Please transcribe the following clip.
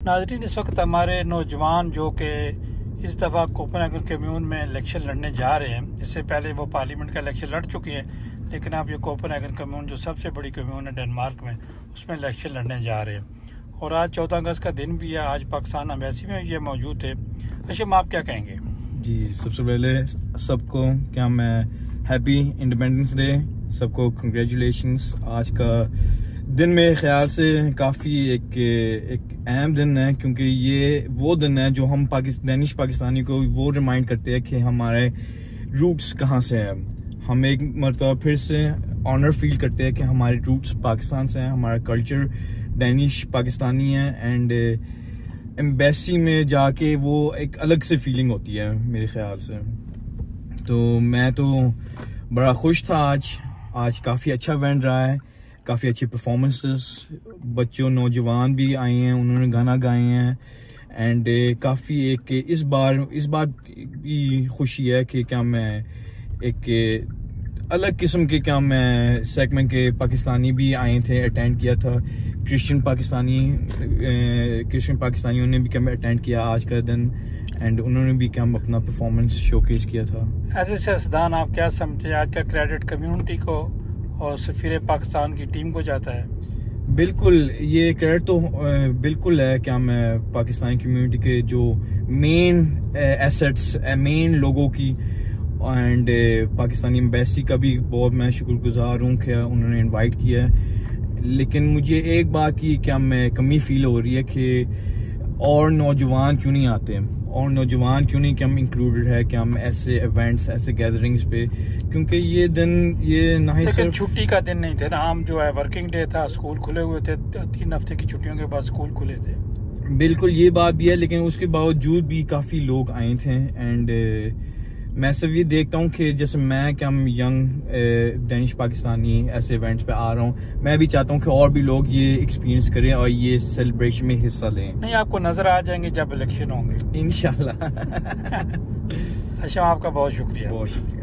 नाज़रीन, इस वक्त हमारे नौजवान जो कि इस दफ़ा कोपेनहेगन कम्यून में इलेक्शन लड़ने जा रहे हैं, इससे पहले वो पार्लियामेंट का इलेक्शन लड़ चुके हैं, लेकिन अब ये कोपेनहेगन कम्यून जो सबसे बड़ी कम्यून है डेनमार्क में, उसमें इलेक्शन लड़ने जा रहे हैं। और आज 14 अगस्त का दिन भी है। आज पाकिस्तान एम्बेसी में ये मौजूद थे। अशम, आप क्या कहेंगे? जी, सबसे पहले सबको क्या मैं हैप्पी इंडिपेंडेंस डे, सबको कंग्रेचुलेशंस। आज का दिन मेरे ख्याल से काफ़ी एक अहम दिन है, क्योंकि ये वो दिन है जो हम डेनिश पाकिस्तानी को वो रिमाइंड करते हैं कि हमारे रूट्स कहाँ से हैं। हम एक मरतबा फिर से ऑनर फील करते हैं कि हमारे रूट्स पाकिस्तान से हैं, हमारा कल्चर डेनिश पाकिस्तानी है। एंड एम्बेसी में जाके वो एक अलग से फीलिंग होती है मेरे ख्याल से। तो मैं तो बड़ा खुश था। आज काफ़ी अच्छा इवेंट रहा है, काफ़ी अच्छी परफॉर्मेंसेस, बच्चों नौजवान भी आए हैं, उन्होंने गाना गाए हैं। एंड काफ़ी एक इस बार भी खुशी है कि क्या मैं एक अलग किस्म के क्या मैं सेगमेंट के पाकिस्तानी भी आए थे, अटेंड किया था। क्रिश्चियन पाकिस्तानियों ने भी क्या मैं अटेंड किया आज का दिन, एंड उन्होंने भी क्या अपना परफॉर्मेंस शोकेस किया था। एज ए सियासतदान आप क्या समझते हैं, आज का क्रेडिट कम्युनिटी को और सफीर पाकिस्तान की टीम को जाता है? बिल्कुल, ये क्रेडिट तो बिल्कुल है क्या मैं पाकिस्तानी कम्युनिटी के जो मेन एसेट्स मेन लोगों की, एंड पाकिस्तानी एम्बेसी का भी बहुत मैं शुक्रगुजार हूँ कि उन्होंने इनवाइट किया है। लेकिन मुझे एक बात की क्या मैं कमी फील हो रही है कि और नौजवान क्यों नहीं आते, और नौजवान क्यों नहीं कि हम इंक्लूडेड है कि हम ऐसे इवेंट्स, ऐसे गैदरिंग्स पे, क्योंकि ये दिन ये ना ही सिर्फ छुट्टी का दिन नहीं थे ना, हम जो है वर्किंग डे था, स्कूल खुले हुए थे, 3 हफ्ते की छुट्टियों के बाद स्कूल खुले थे। बिल्कुल, ये बात भी है, लेकिन उसके बावजूद भी काफ़ी लोग आए थे। एंड मैं सिर्फ ये देखता हूँ कि जैसे मैं क्या हम यंग डेनिश पाकिस्तानी ऐसे इवेंट्स पे आ रहा हूँ, मैं भी चाहता हूँ कि और भी लोग ये एक्सपीरियंस करें और ये सेलिब्रेशन में हिस्सा लें। नहीं, आपको नजर आ जाएंगे जब इलेक्शन होंगे इंशाल्लाह। अच्छा, आपका बहुत शुक्रिया। बहुत शुक्रिया।